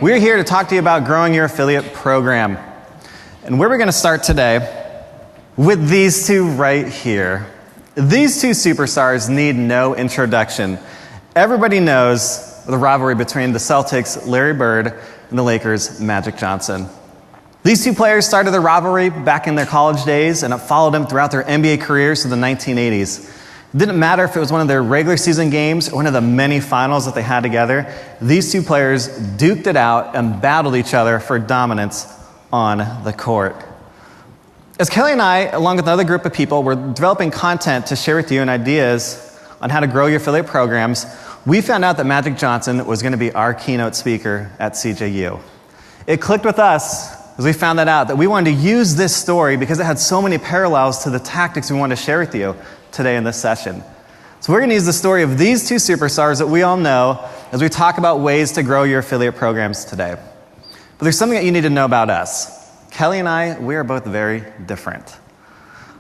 We're here to talk to you about growing your affiliate program. And where we're going to start today with these two right here. These two superstars need no introduction. Everybody knows the rivalry between the Celtics' Larry Bird and the Lakers' Magic Johnson. These two players started their rivalry back in their college days, and it followed them throughout their NBA careers to the 1980s. It didn't matter if it was one of their regular season games or one of the many finals that they had together. These two players duked it out and battled each other for dominance on the court. As Kelly and I, along with another group of people, were developing content to share with you and ideas on how to grow your affiliate programs, we found out that Magic Johnson was going to be our keynote speaker at CJU. It clicked with us as we found that we wanted to use this story because it had so many parallels to the tactics we wanted to share with you today in this session. So we're going to use the story of these two superstars that we all know as we talk about ways to grow your affiliate programs today. But there's something that you need to know about us. Kelly and I, we are both very different.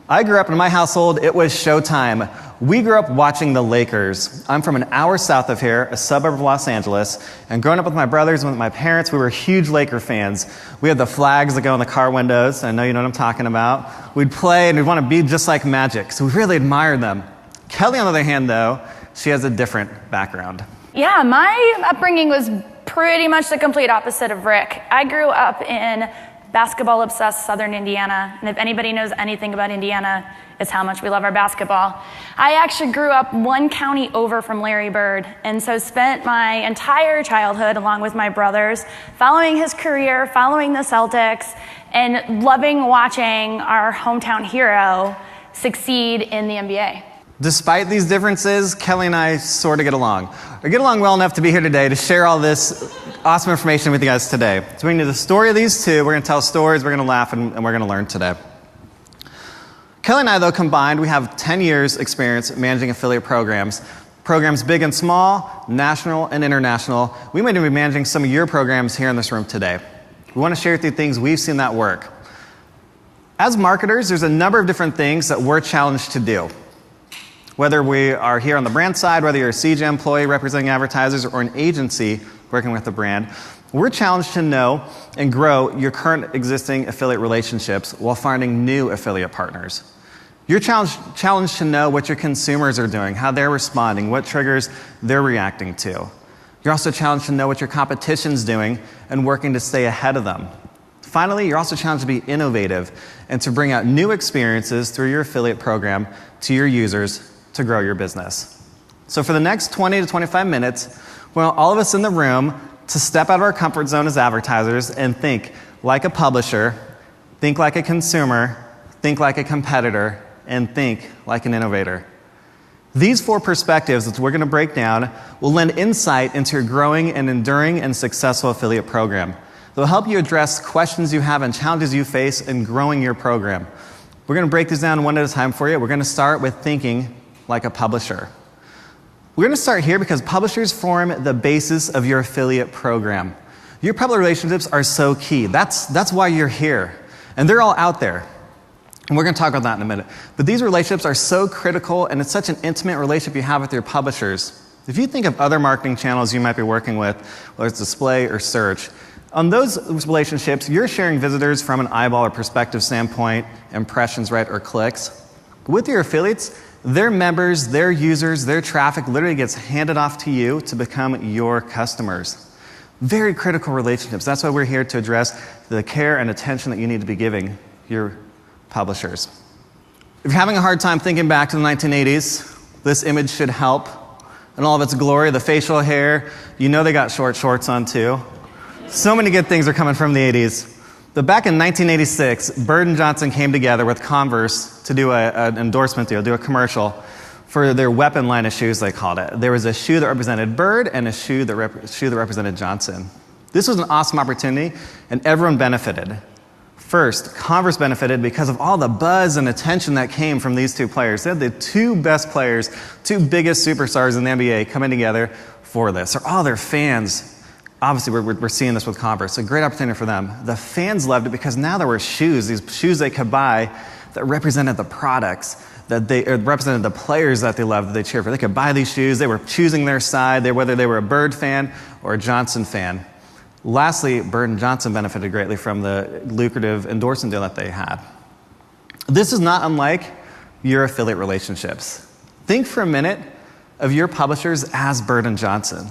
I grew up in my household, it was showtime. We grew up watching the Lakers. I'm from an hour south of here, a suburb of Los Angeles, and growing up with my brothers and with my parents, we were huge Laker fans. We had the flags that go in the car windows. I know you know what I'm talking about. We'd play and we'd want to be just like Magic, so we really admired them. Kelly, on the other hand, though, she has a different background. Yeah, my upbringing was pretty much the complete opposite of Rick. I grew up in basketball-obsessed Southern Indiana, and if anybody knows anything about Indiana, it's how much we love our basketball. I actually grew up one county over from Larry Bird, and so spent my entire childhood, along with my brothers, following his career, following the Celtics, and loving watching our hometown hero succeed in the NBA. Despite these differences, Kelly and I sort of get along. We get along well enough to be here today to share all this awesome information with you guys today. So we're going to do the story of these two. We're going to tell stories, we're going to laugh, and we're going to learn today. Kelly and I, though, combined, we have 10 years experience managing affiliate programs. Programs big and small, national and international. We might even be managing some of your programs here in this room today. We want to share with you things we've seen that work. As marketers, there's a number of different things that we're challenged to do. Whether we are here on the brand side, whether you're a CJ employee representing advertisers or an agency working with a brand, we're challenged to know and grow your current existing affiliate relationships while finding new affiliate partners. You're challenged to know what your consumers are doing, how they're responding, what triggers they're reacting to. You're also challenged to know what your competition's doing and working to stay ahead of them. Finally, you're also challenged to be innovative and to bring out new experiences through your affiliate program to your users to grow your business. So for the next 20 to 25 minutes, we want all of us in the room to step out of our comfort zone as advertisers and think like a publisher, think like a consumer, think like a competitor, and think like an innovator. These four perspectives that we're going to break down will lend insight into your growing and enduring and successful affiliate program. They'll help you address questions you have and challenges you face in growing your program. We're going to break these down one at a time for you. We're going to start with thinking like a publisher. We're going to start here because publishers form the basis of your affiliate program. Your public relationships are so key. That's why you're here. And they're all out there. And we're going to talk about that in a minute. But these relationships are so critical, and it's such an intimate relationship you have with your publishers. If you think of other marketing channels you might be working with, whether it's display or search, on those relationships, you're sharing visitors from an eyeball or perspective standpoint, impressions, right, or clicks. With your affiliates, their members, their users, their traffic literally gets handed off to you to become your customers. Very critical relationships. That's why we're here to address the care and attention that you need to be giving your publishers. If you're having a hard time thinking back to the 1980s, this image should help. In all of its glory, the facial hair, you know they got short shorts on too. So many good things are coming from the 80s. But back in 1986, Bird and Johnson came together with Converse to do an endorsement deal, do a commercial for their weapon line of shoes, they called it. There was a shoe that represented Bird and a shoe that represented Johnson. This was an awesome opportunity, and everyone benefited. First, Converse benefited because of all the buzz and attention that came from these two players. They had the two best players, two biggest superstars in the NBA coming together for this. Or all their fans. Obviously, we're seeing this with Converse. A great opportunity for them. The fans loved it because now there were shoes, these shoes they could buy that represented the products, that they represented the players that they loved, that they cheered for. They could buy these shoes. They were choosing their side, whether they were a Bird fan or a Johnson fan. Lastly, Bird and Johnson benefited greatly from the lucrative endorsement deal that they had. This is not unlike your affiliate relationships. Think for a minute of your publishers as Bird and Johnson.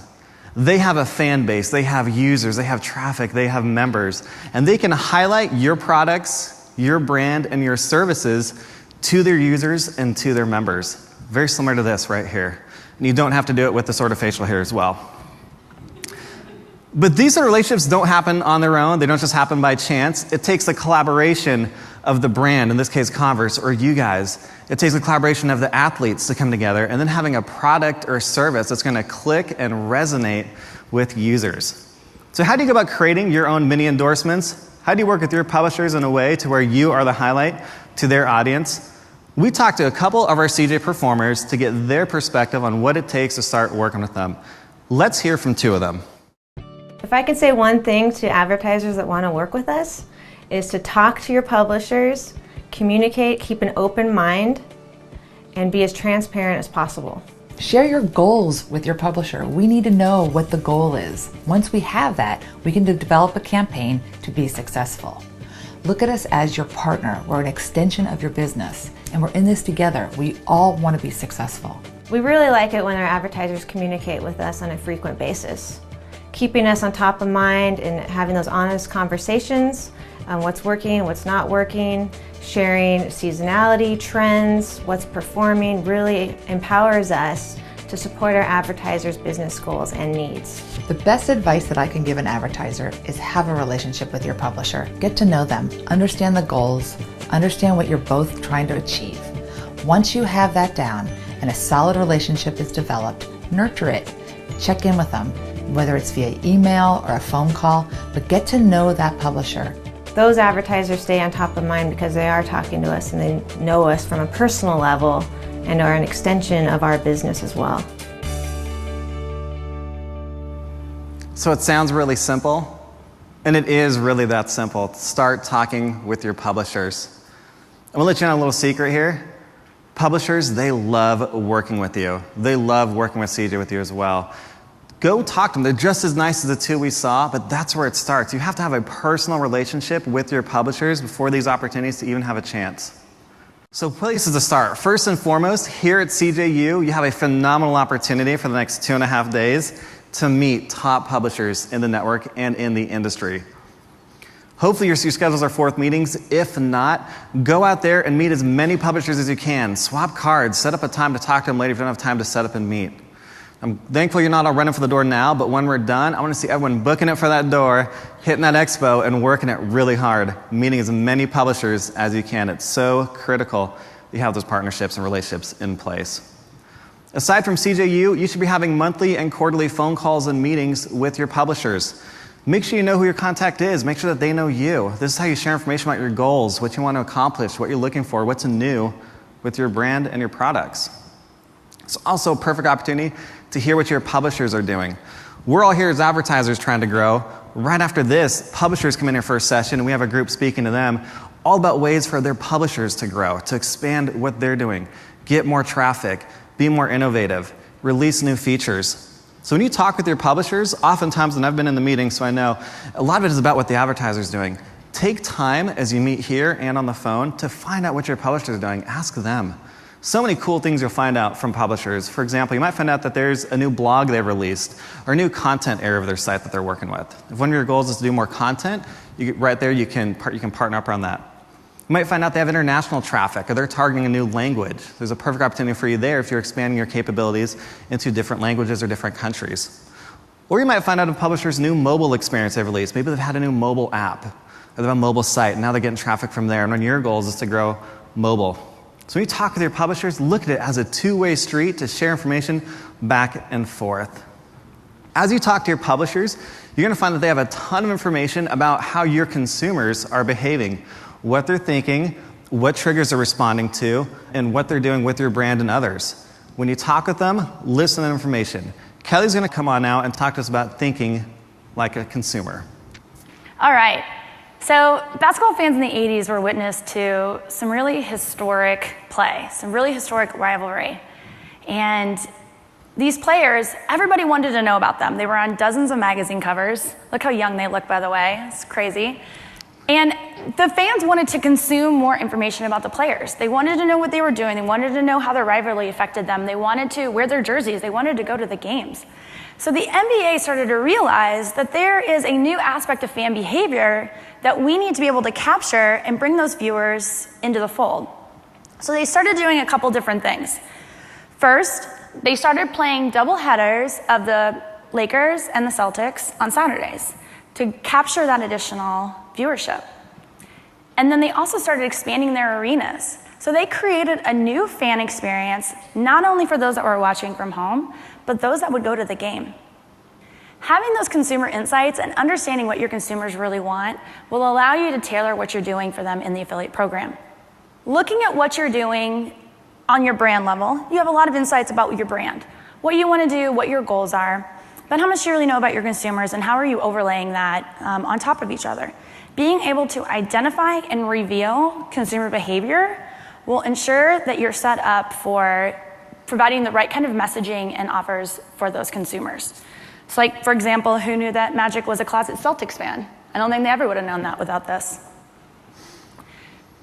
They have a fan base, they have users, they have traffic, they have members, and they can highlight your products, your brand, and your services to their users and to their members. Very similar to this right here. And you don't have to do it with the sort of facial hair as well. But these sort of relationships don't happen on their own. They don't just happen by chance. It takes the collaboration of the brand, in this case Converse, or you guys. It takes the collaboration of the athletes to come together and then having a product or service that's going to click and resonate with users. So how do you go about creating your own mini endorsements? How do you work with your publishers in a way to where you are the highlight to their audience? We talked to a couple of our CJ performers to get their perspective on what it takes to start working with them. Let's hear from two of them. If I could say one thing to advertisers that want to work with us, is to talk to your publishers, communicate, keep an open mind, and be as transparent as possible. Share your goals with your publisher. We need to know what the goal is. Once we have that, we can develop a campaign to be successful. Look at us as your partner. We're an extension of your business, and we're in this together. We all want to be successful. We really like it when our advertisers communicate with us on a frequent basis, keeping us on top of mind and having those honest conversations on what's working, what's not working, sharing seasonality, trends, what's performing, really empowers us to support our advertisers' business goals and needs. The best advice that I can give an advertiser is have a relationship with your publisher. Get to know them, understand the goals, understand what you're both trying to achieve. Once you have that down and a solid relationship is developed, nurture it. Check in with them, whether it's via email or a phone call, but get to know that publisher. Those advertisers stay on top of mind because they are talking to us and they know us from a personal level and are an extension of our business as well. So it sounds really simple, and it is really that simple. Start talking with your publishers. I'm gonna let you in on a little secret here. Publishers, they love working with you. They love working with CJ with you as well. Go talk to them. They're just as nice as the two we saw, but that's where it starts. You have to have a personal relationship with your publishers before these opportunities to even have a chance. So places to start. First and foremost, here at CJU, you have a phenomenal opportunity for the next 2.5 days to meet top publishers in the network and in the industry. Hopefully your schedules are forth meetings. If not, go out there and meet as many publishers as you can. Swap cards, set up a time to talk to them later if you don't have time to set up and meet. I'm thankful you're not all running for the door now, but when we're done, I want to see everyone booking it for that door, hitting that expo, and working it really hard, meeting as many publishers as you can. It's so critical that you have those partnerships and relationships in place. Aside from CJU, you should be having monthly and quarterly phone calls and meetings with your publishers. Make sure you know who your contact is. Make sure that they know you. This is how you share information about your goals, what you want to accomplish, what you're looking for, what's new with your brand and your products. It's also a perfect opportunity to hear what your publishers are doing. We're all here as advertisers trying to grow. Right after this, publishers come in here for a session, and we have a group speaking to them all about ways for their publishers to grow, to expand what they're doing, get more traffic, be more innovative, release new features. So when you talk with your publishers, oftentimes, and I've been in the meeting, so I know, a lot of it is about what the advertiser's doing. Take time as you meet here and on the phone to find out what your publishers are doing. Ask them. So many cool things you'll find out from publishers. For example, you might find out that there's a new blog they've released or a new content area of their site that they're working with. If one of your goals is to do more content, right there you can partner up around that. You might find out they have international traffic or they're targeting a new language. There's a perfect opportunity for you there if you're expanding your capabilities into different languages or different countries. Or you might find out a publisher's new mobile experience they've released. Maybe they've had a new mobile app or they have a mobile site and now they're getting traffic from there. And one of your goals is to grow mobile. So when you talk with your publishers, look at it as a two-way street to share information back and forth. As you talk to your publishers, you're going to find that they have a ton of information about how your consumers are behaving, what they're thinking, what triggers they're responding to, and what they're doing with your brand and others. When you talk with them, listen to that information. Kelly's going to come on now and talk to us about thinking like a consumer. All right. So basketball fans in the 80s were witness to some really historic play, some really historic rivalry. And These players, everybody wanted to know about them. They were on dozens of magazine covers. Look how young they look, by the way. It's crazy. And the fans wanted to consume more information about the players. They wanted to know what they were doing. They wanted to know how their rivalry affected them. They wanted to wear their jerseys. They wanted to go to the games. So the NBA started to realize that there is a new aspect of fan behavior that we need to be able to capture and bring those viewers into the fold. So they started doing a couple different things. First, they started playing double headers of the Lakers and the Celtics on Saturdays to capture that additional viewership. And then they also started expanding their arenas. So they created a new fan experience, not only for those that were watching from home, but those that would go to the game. Having those consumer insights and understanding what your consumers really want will allow you to tailor what you're doing for them in the affiliate program. Looking at what you're doing on your brand level, you have a lot of insights about your brand, what you want to do, what your goals are, but how much you really know about your consumers and how are you overlaying that on top of each other. Being able to identify and reveal consumer behavior will ensure that you're set up for providing the right kind of messaging and offers for those consumers. So like, for example, who knew that Magic was a closet Celtics fan? I don't think they ever would have known that without this.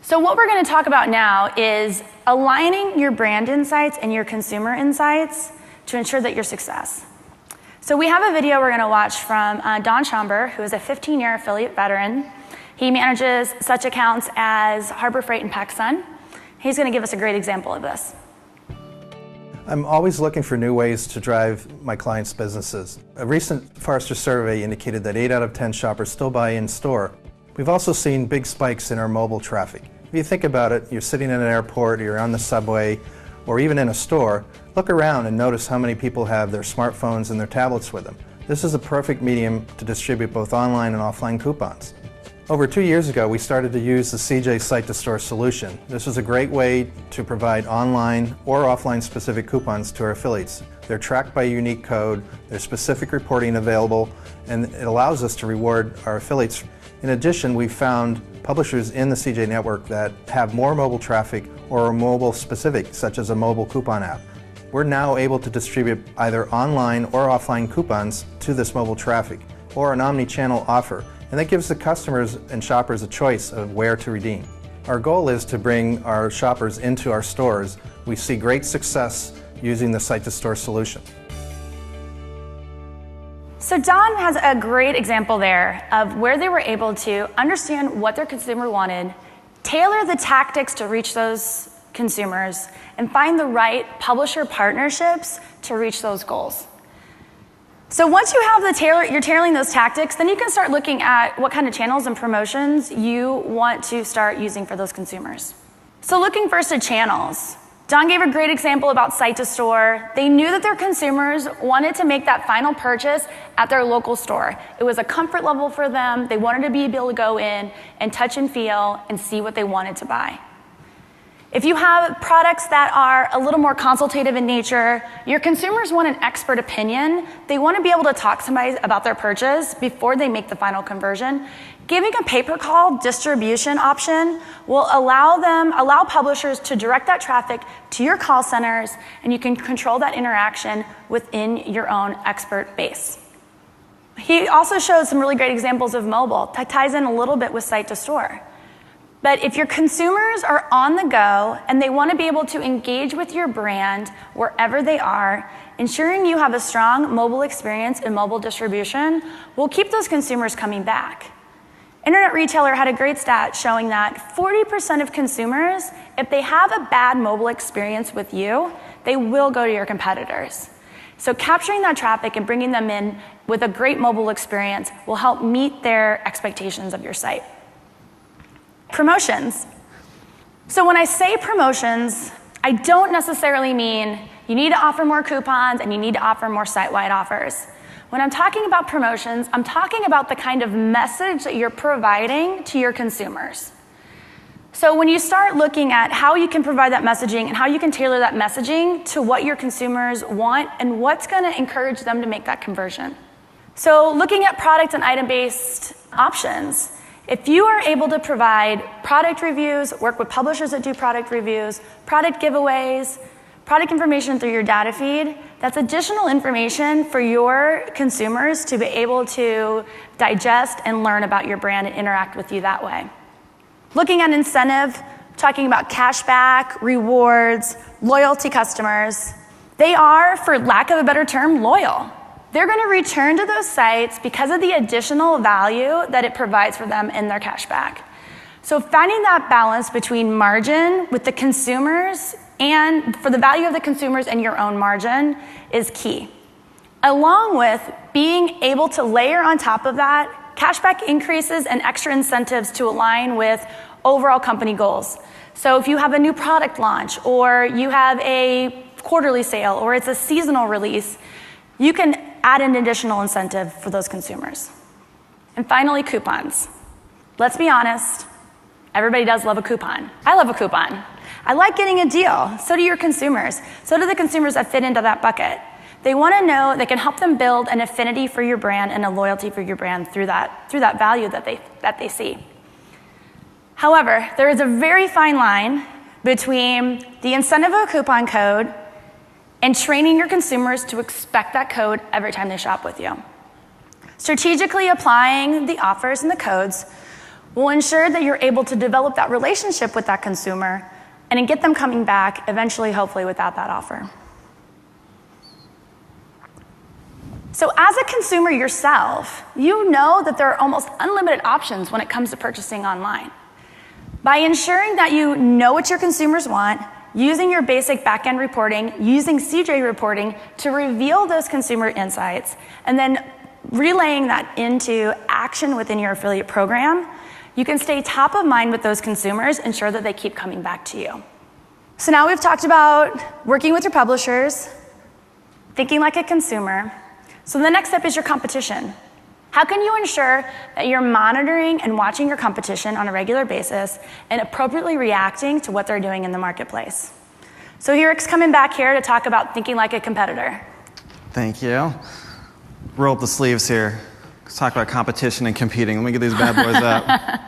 So what we're going to talk about now is aligning your brand insights and your consumer insights to ensure that your success. So we have a video we're going to watch from Don Schomburg, who is a 15-year affiliate veteran. He manages such accounts as Harbor Freight and PacSun. He's going to give us a great example of this. I'm always looking for new ways to drive my clients' businesses. A recent Forrester survey indicated that 8 out of 10 shoppers still buy in-store. We've also seen big spikes in our mobile traffic. If you think about it, you're sitting in an airport, you're on the subway, or even in a store, look around and notice how many people have their smartphones and their tablets with them. This is a perfect medium to distribute both online and offline coupons. Over 2 years ago, we started to use the CJ site-to-store solution. This is a great way to provide online or offline specific coupons to our affiliates. They're tracked by a unique code, there's specific reporting available, and it allows us to reward our affiliates. In addition, we've found publishers in the CJ network that have more mobile traffic or are mobile specific, such as a mobile coupon app. We're now able to distribute either online or offline coupons to this mobile traffic, or an omni-channel offer, and that gives the customers and shoppers a choice of where to redeem. Our goal is to bring our shoppers into our stores. We see great success using the site-to-store solution. So Don has a great example there of where they were able to understand what their consumer wanted, tailor the tactics to reach those consumers, and find the right publisher partnerships to reach those goals. So once you have you're tailoring those tactics, then you can start looking at what kind of channels and promotions you want to start using for those consumers. So looking first at channels. Don gave a great example about site-to-store. They knew that their consumers wanted to make that final purchase at their local store. It was a comfort level for them. They wanted to be able to go in and touch and feel and see what they wanted to buy. If you have products that are a little more consultative in nature, your consumers want an expert opinion. They want to be able to talk to somebody about their purchase before they make the final conversion. Giving a pay-per-call distribution option will allow publishers to direct that traffic to your call centers, and you can control that interaction within your own expert base. He also showed some really great examples of mobile. That ties in a little bit with site-to-store. But if your consumers are on the go and they want to be able to engage with your brand wherever they are, ensuring you have a strong mobile experience and mobile distribution will keep those consumers coming back. Internet Retailer had a great stat showing that 40% of consumers, if they have a bad mobile experience with you, they will go to your competitors. So capturing that traffic and bringing them in with a great mobile experience will help meet their expectations of your site. Promotions. So when I say promotions, I don't necessarily mean you need to offer more coupons and you need to offer more site-wide offers. When I'm talking about promotions, I'm talking about the kind of message that you're providing to your consumers. So when you start looking at how you can provide that messaging and how you can tailor that messaging to what your consumers want and what's going to encourage them to make that conversion. So looking at product and item-based options, if you are able to provide product reviews, work with publishers that do product reviews, product giveaways, product information through your data feed, that's additional information for your consumers to be able to digest and learn about your brand and interact with you that way. Looking at incentive, talking about cashback, rewards, loyalty customers, they are, for lack of a better term, loyal. They're going to return to those sites because of the additional value that it provides for them in their cashback. So finding that balance between margin with the consumers and for the value of the consumers and your own margin is key. Along with being able to layer on top of that cashback increases and extra incentives to align with overall company goals. So if you have a new product launch or you have a quarterly sale or it's a seasonal release, you can add an additional incentive for those consumers. And finally, coupons. Let's be honest, everybody does love a coupon. I love a coupon. I like getting a deal. So do your consumers. So do the consumers that fit into that bucket. They want to know they can help them build an affinity for your brand and a loyalty for your brand through that value that they see. However, there is a very fine line between the incentive of a coupon code and training your consumers to expect that code every time they shop with you. Strategically applying the offers and the codes will ensure that you're able to develop that relationship with that consumer and get them coming back, eventually, hopefully, without that offer. So as a consumer yourself, you know that there are almost unlimited options when it comes to purchasing online. By ensuring that you know what your consumers want, using your basic back-end reporting, using CJ reporting to reveal those consumer insights, and then relaying that into action within your affiliate program, you can stay top of mind with those consumers, ensure that they keep coming back to you. So now we've talked about working with your publishers, thinking like a consumer. So the next step is your competition. How can you ensure that you're monitoring and watching your competition on a regular basis and appropriately reacting to what they're doing in the marketplace? So Eric's coming back here to talk about thinking like a competitor. Thank you. Roll up the sleeves here. Let's talk about competition and competing. Let me get these bad boys up.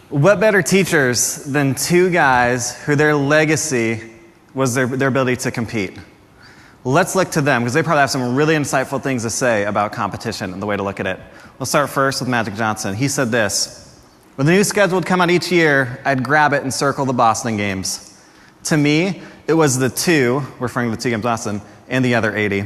What better teachers than two guys who their legacy was their ability to compete? Let's look to them, because they probably have some really insightful things to say about competition and the way to look at it. We'll start first with Magic Johnson. He said this: when the new schedule would come out each year, I'd grab it and circle the Boston games. To me, it was the two, referring to the two games Boston, and the other 80.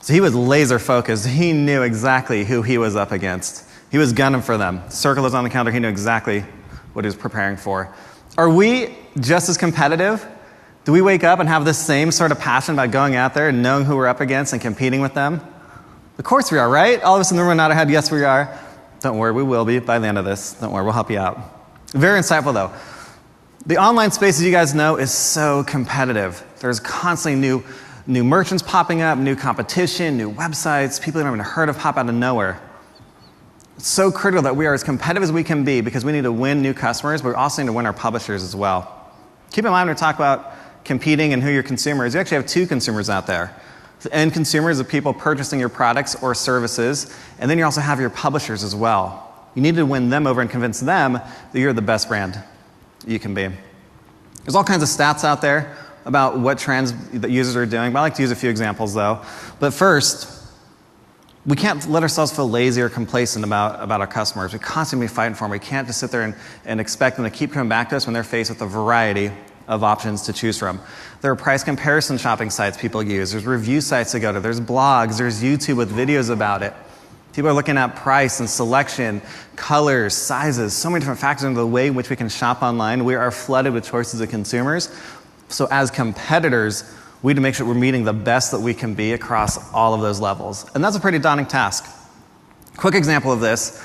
So he was laser focused. He knew exactly who he was up against. He was gunning for them. Circle was on the calendar. He knew exactly what he was preparing for. Are we just as competitive? Do we wake up and have this same sort of passion about going out there and knowing who we're up against and competing with them? Of course we are, right? All of us in the room nod our head, yes, we are. Don't worry, we will be by the end of this. Don't worry, we'll help you out. Very insightful, though. The online space, as you guys know, is so competitive. There's constantly new merchants popping up, new competition, new websites, people that haven't even heard of pop out of nowhere. It's so critical that we are as competitive as we can be, because we need to win new customers, but we also need to win our publishers as well. Keep in mind when we talk about competing and who your consumer is, you actually have two consumers out there. The end consumers are people purchasing your products or services, and then you also have your publishers as well. You need to win them over and convince them that you're the best brand you can be. There's all kinds of stats out there about what trends that users are doing, but I like to use a few examples though. But first, we can't let ourselves feel lazy or complacent about our customers. We constantly be fighting for them. We can't just sit there and expect them to keep coming back to us when they're faced with a variety of options to choose from. There are price comparison shopping sites people use. There's review sites to go to. There's blogs. There's YouTube with videos about it. People are looking at price and selection, colors, sizes, so many different factors into the way in which we can shop online. We are flooded with choices of consumers. So as competitors, we need to make sure we're meeting the best that we can be across all of those levels. And that's a pretty daunting task. Quick example of this.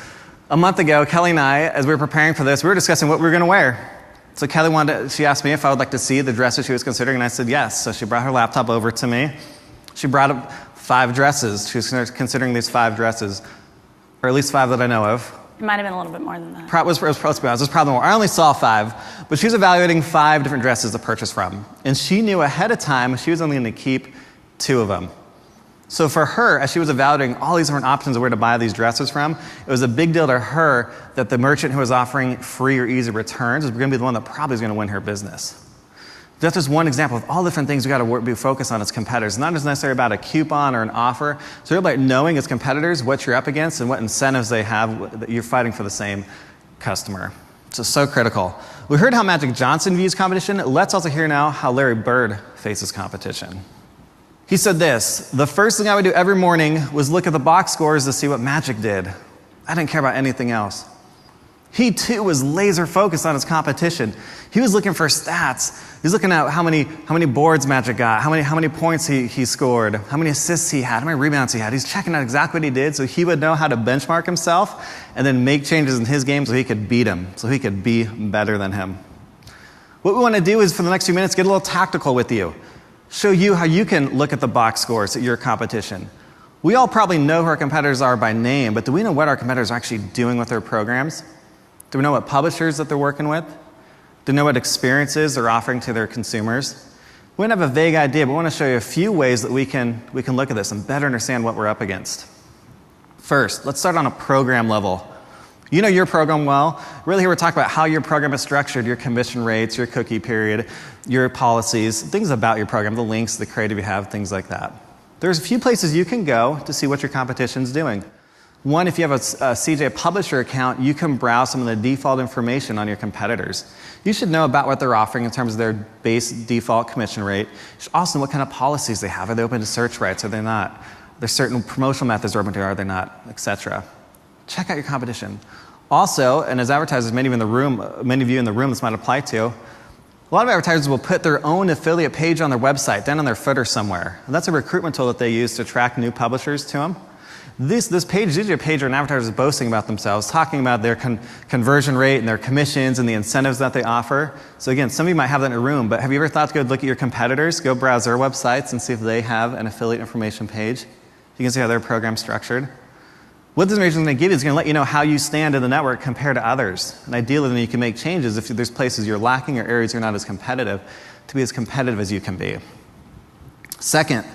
A month ago, Kelly and I, as we were preparing for this, we were discussing what we were going to wear. So Kelly she asked me if I would like to see the dresses she was considering, and I said yes. So she brought her laptop over to me. She brought up 5 dresses. She was considering these 5 dresses, or at least 5 that I know of. It might have been a little bit more than that. It was probably more. I only saw 5, but she was evaluating 5 different dresses to purchase from. And she knew ahead of time she was only going to keep 2 of them. So for her, as she was evaluating all these different options of where to buy these dresses from, it was a big deal to her that the merchant who was offering free or easy returns was going to be the one that probably was going to win her business. That's just one example of all the different things we got to be focused on as competitors. It's not just necessarily about a coupon or an offer. It's really about knowing as competitors what you're up against and what incentives they have that you're fighting for the same customer. So critical. We heard how Magic Johnson views competition. Let's also hear now how Larry Bird faces competition. He said this: the first thing I would do every morning was look at the box scores to see what Magic did. I didn't care about anything else. He too was laser focused on his competition. He was looking for stats. He was looking at how many boards Magic got, how many points he scored, how many assists he had, how many rebounds he had. He's checking out exactly what he did so he would know how to benchmark himself and then make changes in his game so he could beat him, so he could be better than him. What we want to do is for the next few minutes get a little tactical with you. Show you how you can look at the box scores at your competition. We all probably know who our competitors are by name, but do we know what our competitors are actually doing with their programs? Do we know what publishers that they're working with? Do we know what experiences they're offering to their consumers? We don't have a vague idea, but we want to show you a few ways that we can look at this and better understand what we're up against. First, let's start on a program level. You know your program well. Really here we're talking about how your program is structured, your commission rates, your cookie period, your policies, things about your program, the links, the creative you have, things like that. There's a few places you can go to see what your competition's doing. One, if you have a CJ publisher account, you can browse some of the default information on your competitors. You should know about what they're offering in terms of their base default commission rate. You should also know what kind of policies they have. Are they open to search rights? Are they not? There's certain promotional methods they're open to, are they not, etc. Check out your competition. Also, and as advertisers, many of you in the room this might apply to, a lot of advertisers will put their own affiliate page on their website, down on their footer somewhere. And that's a recruitment tool that they use to attract new publishers to them. This page is usually a page where an advertiser is boasting about themselves, talking about their conversion rate and their commissions and the incentives that they offer. So again, some of you might have that in your room, but have you ever thought to go look at your competitors, go browse their websites and see if they have an affiliate information page? You can see how their program's structured. What this information is going to give you is going to let you know how you stand in the network compared to others. And ideally, then you can make changes if there's places you're lacking or areas you're not as competitive, to be as competitive as you can be. Second,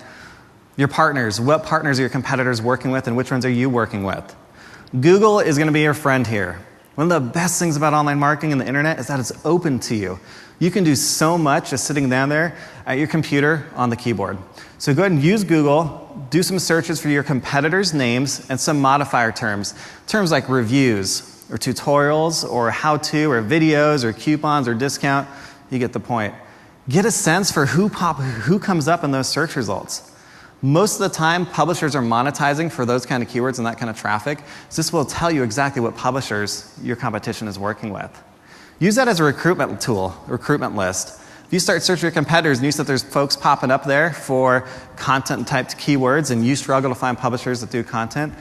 your partners. What partners are your competitors working with and which ones are you working with? Google is going to be your friend here. One of the best things about online marketing and the internet is that it's open to you. You can do so much just sitting down there at your computer on the keyboard. So go ahead and use Google, do some searches for your competitors' names and some modifier terms. Terms like reviews or tutorials or how-to or videos or coupons or discount. You get the point. Get a sense for who comes up in those search results. Most of the time, publishers are monetizing for those kind of keywords and that kind of traffic. So this will tell you exactly what publishers your competition is working with. Use that as a recruitment tool, a recruitment list. If you start searching your competitors and you see that there's folks popping up there for content-typed keywords and you struggle to find publishers that do content,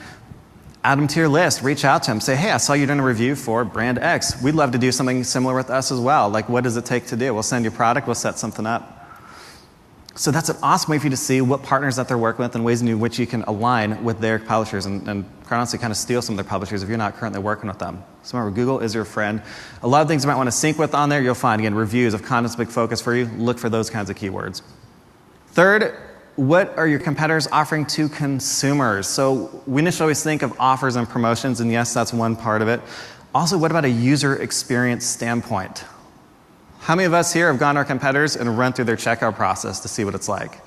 add them to your list, reach out to them, say, hey, I saw you doing a review for brand X. We'd love to do something similar with us as well. Like, what does it take to do? We'll send you a product, we'll set something up. So that's an awesome way for you to see what partners that they're working with and ways in which you can align with their publishers and quite honestly kind of steal some of their publishers if you're not currently working with them. So remember, Google is your friend. A lot of things you might want to sync with on there, you'll find, again, reviews. If content's a big focus for you, look for those kinds of keywords. Third, what are your competitors offering to consumers? So we initially always think of offers and promotions, and yes, that's one part of it. Also, what about a user experience standpoint? How many of us here have gone to our competitors and run through their checkout process to see what it's like?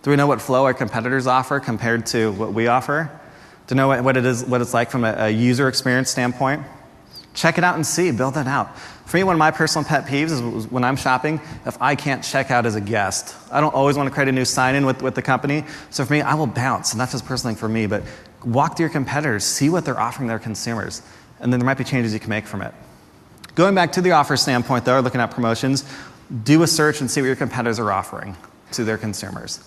Do we know what flow our competitors offer compared to what we offer? To know what it's like from a user experience standpoint? Check it out and see, build that out. For me, one of my personal pet peeves is when I'm shopping, if I can't check out as a guest. I don't always want to create a new sign-in with the company, so for me, I will bounce, and that's just a personal thing for me, but walk through your competitors, see what they're offering their consumers, and then there might be changes you can make from it. Going back to the offer standpoint, though, looking at promotions, do a search and see what your competitors are offering to their consumers.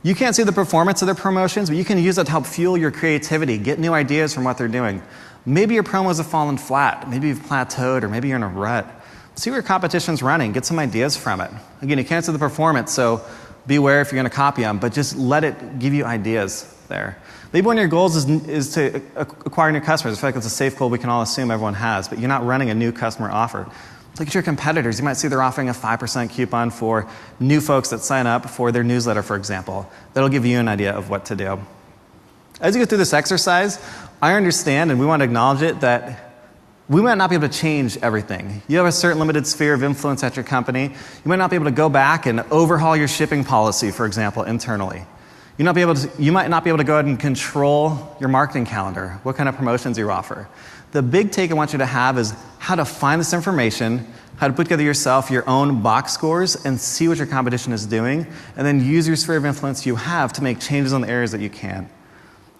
You can't see the performance of their promotions, but you can use that to help fuel your creativity, get new ideas from what they're doing. Maybe your promos have fallen flat, maybe you've plateaued, or maybe you're in a rut. See where your competition's running, get some ideas from it. Again, you can't see the performance, so beware if you're going to copy them, but just let it give you ideas there. Maybe one of your goals is to acquire new customers. I feel like it's a safe goal we can all assume everyone has, but you're not running a new customer offer. Look at your competitors. You might see they're offering a 5% coupon for new folks that sign up for their newsletter, for example. That'll give you an idea of what to do. As you go through this exercise, I understand, and we want to acknowledge it, that we might not be able to change everything. You have a certain limited sphere of influence at your company. You might not be able to go back and overhaul your shipping policy, for example, internally. You might not be able to go ahead and control your marketing calendar, what kind of promotions you offer. The big take I want you to have is how to find this information, how to put together yourself your own box scores and see what your competition is doing, and then use your sphere of influence you have to make changes on the areas that you can.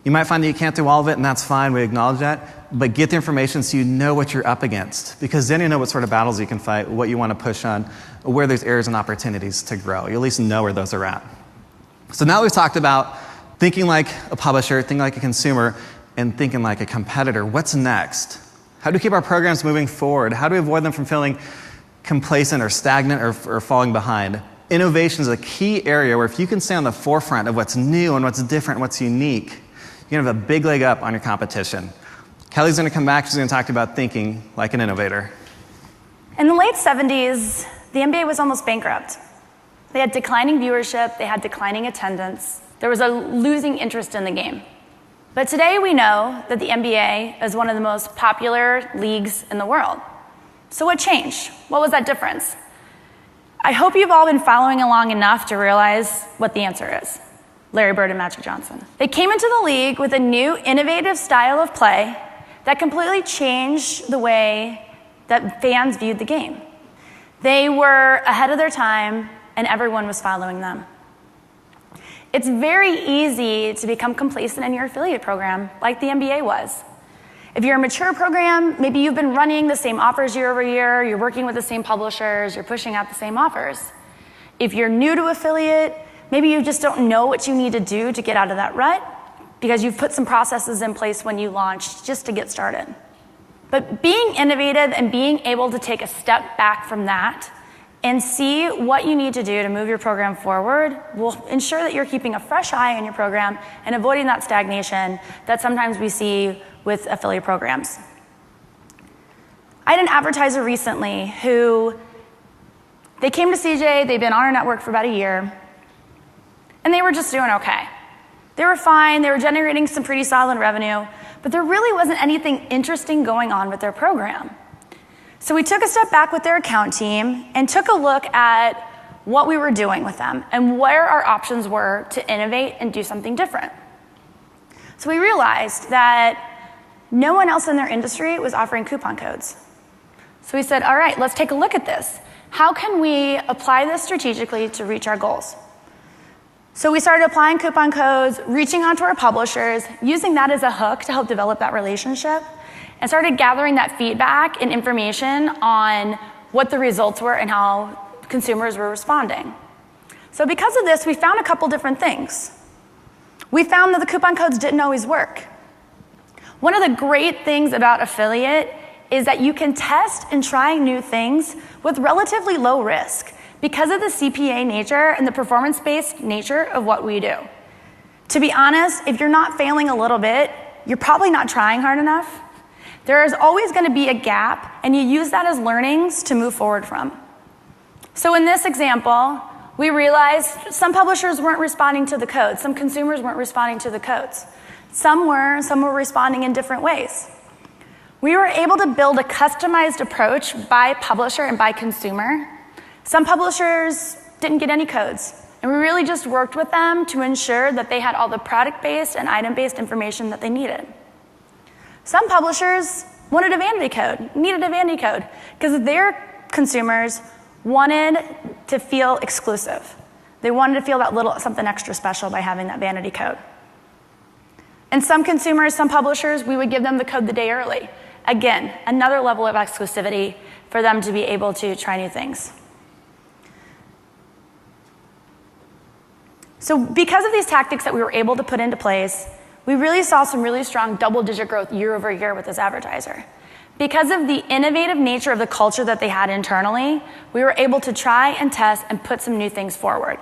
You might find that you can't do all of it, and that's fine, we acknowledge that, but get the information so you know what you're up against, because then you know what sort of battles you can fight, what you want to push on, where there's areas and opportunities to grow. You at least know where those are at. So now we've talked about thinking like a publisher, thinking like a consumer, and thinking like a competitor. What's next? How do we keep our programs moving forward? How do we avoid them from feeling complacent or stagnant or falling behind? Innovation is a key area where if you can stay on the forefront of what's new and what's different and what's unique, you're going to have a big leg up on your competition. Kelly's going to come back. She's going to talk about thinking like an innovator. In the late 70s, the NBA was almost bankrupt. They had declining viewership, they had declining attendance. There was a losing interest in the game. But today we know that the NBA is one of the most popular leagues in the world. So what changed? What was that difference? I hope you've all been following along enough to realize what the answer is. Larry Bird and Magic Johnson. They came into the league with a new, innovative style of play that completely changed the way that fans viewed the game. They were ahead of their time, and everyone was following them. It's very easy to become complacent in your affiliate program, like the NBA was. If you're a mature program, maybe you've been running the same offers year over year, you're working with the same publishers, you're pushing out the same offers. If you're new to affiliate, maybe you just don't know what you need to do to get out of that rut because you've put some processes in place when you launched just to get started. But being innovative and being able to take a step back from that and see what you need to do to move your program forward will ensure that you're keeping a fresh eye on your program and avoiding that stagnation that sometimes we see with affiliate programs. I had an advertiser recently who, they came to CJ, they'd been on our network for about a year, and they were just doing okay. They were fine, they were generating some pretty solid revenue, but there really wasn't anything interesting going on with their program. So we took a step back with their account team and took a look at what we were doing with them and where our options were to innovate and do something different. So we realized that no one else in their industry was offering coupon codes. So we said, all right, let's take a look at this. How can we apply this strategically to reach our goals? So we started applying coupon codes, reaching out to our publishers, using that as a hook to help develop that relationship, and started gathering that feedback and information on what the results were and how consumers were responding. So because of this, we found a couple different things. We found that the coupon codes didn't always work. One of the great things about affiliate is that you can test and try new things with relatively low risk because of the CPA nature and the performance-based nature of what we do. To be honest, if you're not failing a little bit, you're probably not trying hard enough. There is always going to be a gap, and you use that as learnings to move forward from. So in this example, we realized some publishers weren't responding to the codes. Some consumers weren't responding to the codes. Some were responding in different ways. We were able to build a customized approach by publisher and by consumer. Some publishers didn't get any codes, and we really just worked with them to ensure that they had all the product-based and item-based information that they needed. Some publishers wanted a vanity code, needed a vanity code, because their consumers wanted to feel exclusive. They wanted to feel that little something extra special by having that vanity code. And some consumers, some publishers, we would give them the code the day early. Again, another level of exclusivity for them to be able to try new things. So because of these tactics that we were able to put into place, we really saw some really strong double-digit growth year over year with this advertiser. Because of the innovative nature of the culture that they had internally, we were able to try and test and put some new things forward.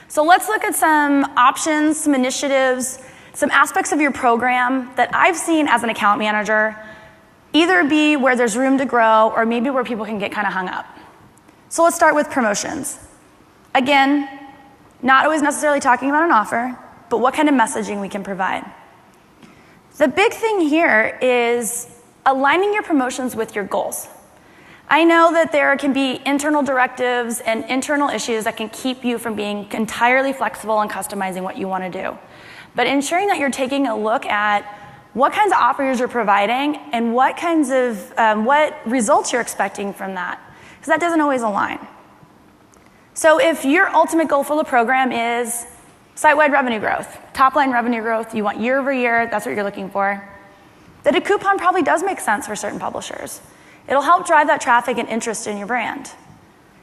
So let's look at some options, some initiatives, some aspects of your program that I've seen as an account manager either be where there's room to grow or maybe where people can get kind of hung up. So let's start with promotions. Again, not always necessarily talking about an offer, but what kind of messaging we can provide. The big thing here is aligning your promotions with your goals. I know that there can be internal directives and internal issues that can keep you from being entirely flexible and customizing what you want to do. But ensuring that you're taking a look at what kinds of offers you're providing and what kinds of what results you're expecting from that, because that doesn't always align. So if your ultimate goal for the program is site-wide revenue growth, top-line revenue growth, you want year over year, that's what you're looking for, then a coupon probably does make sense for certain publishers. It'll help drive that traffic and interest in your brand.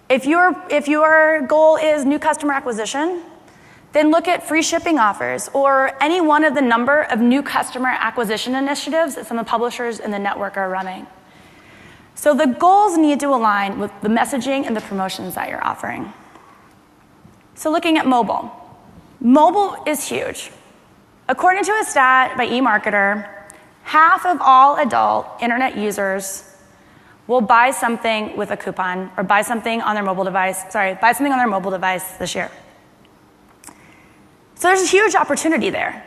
If your goal is new customer acquisition, then look at free shipping offers or any one of the number of new customer acquisition initiatives that some of the publishers in the network are running. So the goals need to align with the messaging and the promotions that you're offering. So looking at mobile. Mobile is huge. According to a stat by eMarketer, half of all adult internet users will buy something with a coupon or buy something on their mobile device this year. So there's a huge opportunity there.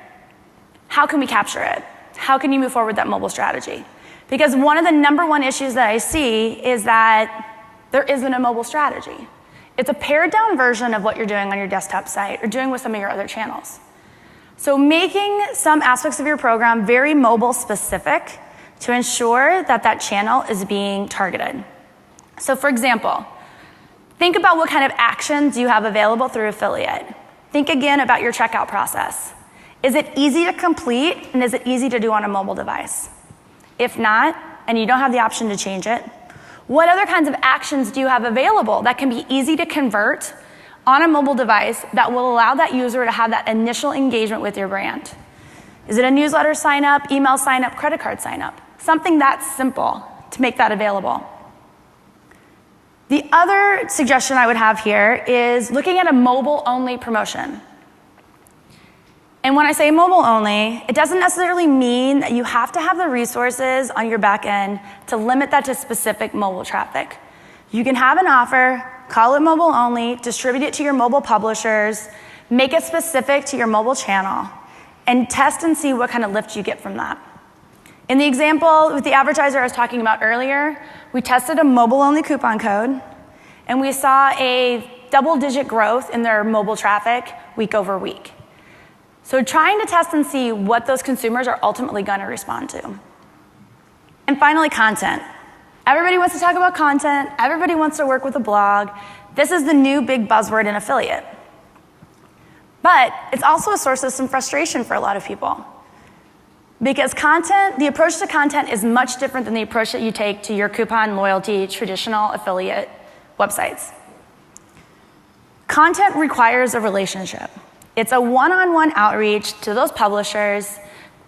How can we capture it? How can you move forward with that mobile strategy? Because one of the #1 issues that I see is that there isn't a mobile strategy. It's a pared down version of what you're doing on your desktop site or doing with some of your other channels. So making some aspects of your program very mobile specific to ensure that that channel is being targeted. So for example, think about what kind of actions you have available through affiliate. Think again about your checkout process. Is it easy to complete and is it easy to do on a mobile device? If not, and you don't have the option to change it, what other kinds of actions do you have available that can be easy to convert on a mobile device that will allow that user to have that initial engagement with your brand? Is it a newsletter sign up, email sign up, credit card sign up? Something that simple to make that available. The other suggestion I would have here is looking at a mobile-only promotion. And when I say mobile-only, it doesn't necessarily mean that you have to have the resources on your back end to limit that to specific mobile traffic. You can have an offer, call it mobile-only, distribute it to your mobile publishers, make it specific to your mobile channel, and test and see what kind of lift you get from that. In the example with the advertiser I was talking about earlier, we tested a mobile-only coupon code, and we saw a double-digit growth in their mobile traffic week over week. So trying to test and see what those consumers are ultimately going to respond to. And finally, content. Everybody wants to talk about content. Everybody wants to work with a blog. This is the new big buzzword in affiliate. But it's also a source of some frustration for a lot of people. Because content, the approach to content is much different than the approach that you take to your coupon, loyalty, traditional affiliate websites. Content requires a relationship. It's a one-on-one outreach to those publishers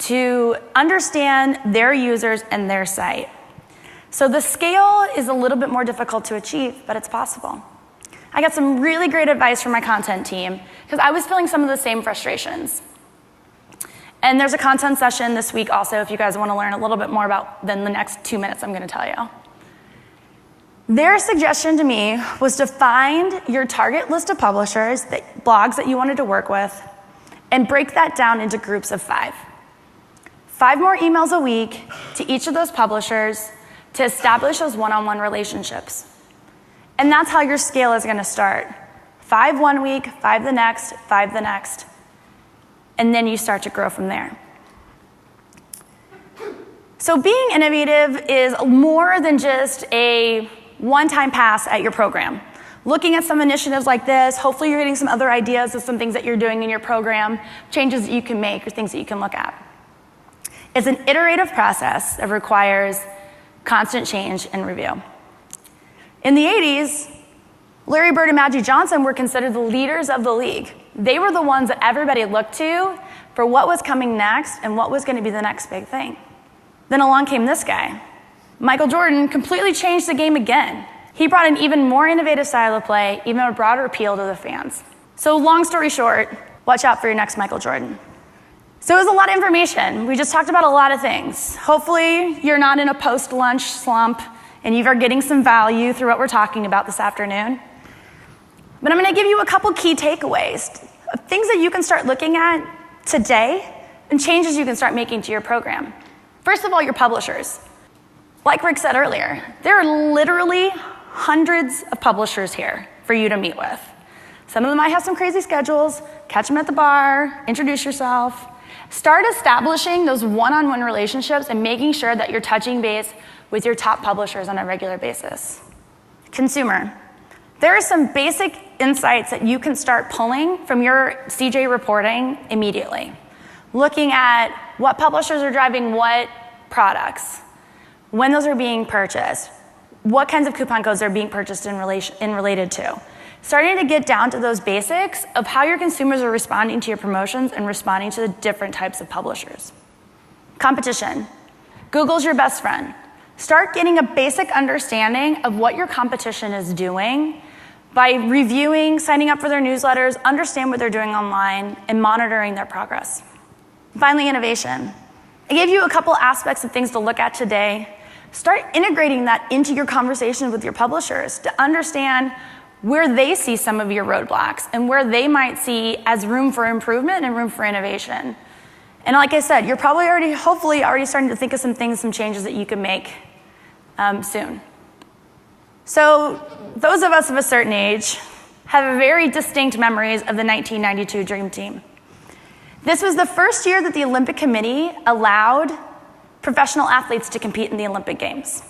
to understand their users and their site. So the scale is a little bit more difficult to achieve, but it's possible. I got some really great advice from my content team because I was feeling some of the same frustrations. And there's a content session this week also if you guys want to learn a little bit more about than the next 2 minutes I'm going to tell you. Their suggestion to me was to find your target list of publishers, blogs that you wanted to work with, and break that down into groups of 5. 5 more emails a week to each of those publishers to establish those one-on-one relationships. And that's how your scale is going to start. 5 one week, 5 the next, 5 the next. And then you start to grow from there. So being innovative is more than just a one-time pass at your program. Looking at some initiatives like this, hopefully you're getting some other ideas of some things that you're doing in your program, changes that you can make or things that you can look at. It's an iterative process that requires constant change and review. In the 80s, Larry Bird and Magic Johnson were considered the leaders of the league. They were the ones that everybody looked to for what was coming next and what was going to be the next big thing. Then along came this guy. Michael Jordan completely changed the game again. He brought an even more innovative style of play, even a broader appeal to the fans. So long story short, watch out for your next Michael Jordan. So it was a lot of information. We just talked about a lot of things. Hopefully you're not in a post-lunch slump and you are getting some value through what we're talking about this afternoon. But I'm going to give you a couple key takeaways, things that you can start looking at today and changes you can start making to your program. First of all, your publishers. Like Rick said earlier, there are literally hundreds of publishers here for you to meet with. Some of them might have some crazy schedules. Catch them at the bar, introduce yourself. Start establishing those one-on-one relationships and making sure that you're touching base with your top publishers on a regular basis. Consumer. There are some basic insights that you can start pulling from your CJ reporting immediately. Looking at what publishers are driving what products, when those are being purchased, what kinds of coupon codes are being purchased in related to. Starting to get down to those basics of how your consumers are responding to your promotions and responding to the different types of publishers. Competition. Google's your best friend. Start getting a basic understanding of what your competition is doing by reviewing, signing up for their newsletters, understand what they're doing online, and monitoring their progress. Finally, innovation. I gave you a couple aspects of things to look at today. Start integrating that into your conversations with your publishers to understand where they see some of your roadblocks and where they might see as room for improvement and room for innovation. And like I said, you're probably hopefully already starting to think of some things, some changes that you can make soon. So those of us of a certain age have very distinct memories of the 1992 Dream Team. This was the first year that the Olympic Committee allowed professional athletes to compete in the Olympic Games.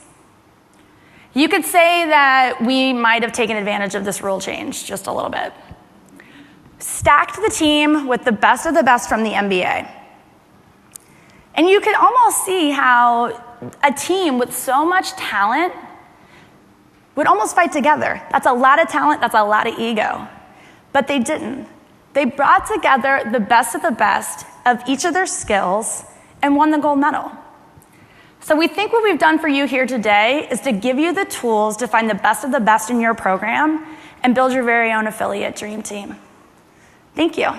You could say that we might have taken advantage of this rule change just a little bit. Stacked the team with the best of the best from the NBA. And you could almost see how a team with so much talent would almost fight together. That's a lot of talent, that's a lot of ego. But they didn't. They brought together the best of the best of each of their skills and won the gold medal. So we think what we've done for you here today is to give you the tools to find the best of the best in your program and build your very own affiliate dream team. Thank you.